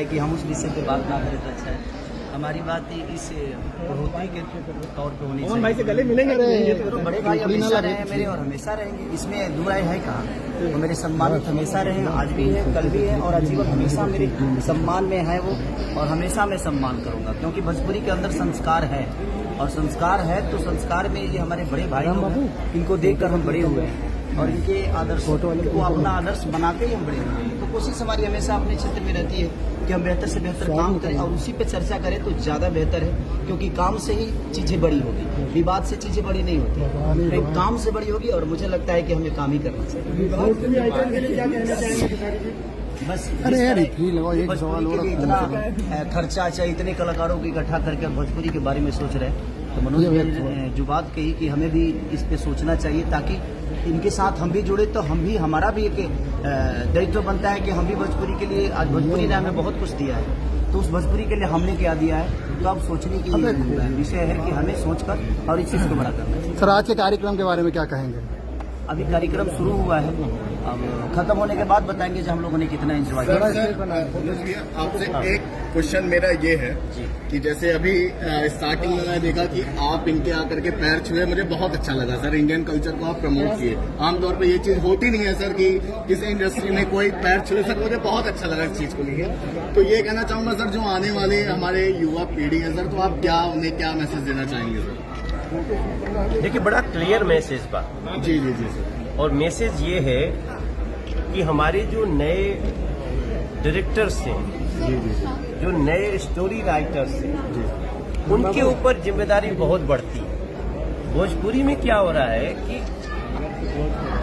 है कि हम उस विषय पे बात ना करें तो अच्छा है। हमारी बात इस बढ़ोतरी के तौर पे होनी चाहिए। भाई से गले मिलेंगे तो बड़े भाई हमेशा रहे हैं मेरे और हमेशा रहेंगे, इसमें दो राय है कहाँ। तो मेरे सम्मानित हमेशा रहे, आज भी है, कल भी है और आजीवन हमेशा मेरे सम्मान में है वो, और हमेशा मैं सम्मान करूंगा क्योंकि भोजपुरी के अंदर संस्कार है, और संस्कार है तो संस्कार में ये हमारे बड़े भाई लोग हैं, इनको देखकर हम बड़े हुए हैं और इनके आदर्श को अपना आदर्श बना के ही हम बड़े हुए हैं। तो कोशिश हमारी हमेशा अपने क्षेत्र में रहती है कि हम बेहतर से बेहतर काम करें और उसी पे चर्चा करें तो ज़्यादा बेहतर है, क्योंकि काम से ही चीज़ें बड़ी होगी, विवाद से चीज़ें बड़ी नहीं होती, एक काम से बड़ी होगी। और मुझे लगता है कि हमें काम ही करना चाहिए। बस भोजपुरी के लिए इतना खर्चा चाहिए, इतने कलाकारों को इकट्ठा करके भोजपुरी के बारे में सोच रहे हैं, तो मनोज ने जो बात कही कि हमें भी इस पे सोचना चाहिए ताकि इनके साथ हम भी जुड़े, तो हम भी, हमारा भी एक दायित्व बनता है कि हम भी भोजपुरी के लिए, आज भोजपुरी ने हमें बहुत कुछ दिया है, तो उस भोजपुरी के लिए हमने क्या दिया है, तो अब सोचने की विषय है कि हमें सोचकर और इस चीज़ को बड़ा करना है। सर, आज के कार्यक्रम के बारे में क्या कहेंगे? अभी कार्यक्रम शुरू हुआ है, अब खत्म होने के बाद बताएंगे जब हम लोगों ने कितना एंजॉय किया। आपसे एक क्वेश्चन मेरा ये है कि जैसे अभी स्टार्टिंग में मैं देखा कि आप इनके आकर के पैर छुए, मुझे बहुत अच्छा लगा सर। इंडियन कल्चर को आप प्रमोट किए, आमतौर पे ये चीज होती नहीं है सर कि किसी इंडस्ट्री में कोई पैर छुए। सर मुझे बहुत अच्छा लगा इस चीज को लेकर। तो ये कहना चाहूंगा सर, जो आने वाले हमारे युवा पीढ़ी है सर, तो आप उन्हें क्या मैसेज देना चाहेंगे सर? देखिए, बड़ा क्लियर मैसेज बा। जी जी जी सर। और मैसेज ये है कि हमारे जो नए डायरेक्टर्स हैं, जी जी जी, जो नए स्टोरी राइटर्स हैं, उनके ऊपर जिम्मेदारी बहुत बढ़ती है। भोजपुरी में क्या हो रहा है कि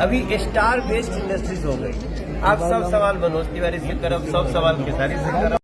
अभी स्टार बेस्ड इंडस्ट्रीज हो गई। आप सब सवाल मनोज तिवारी से करब, सब सवाल खेसारी से करब।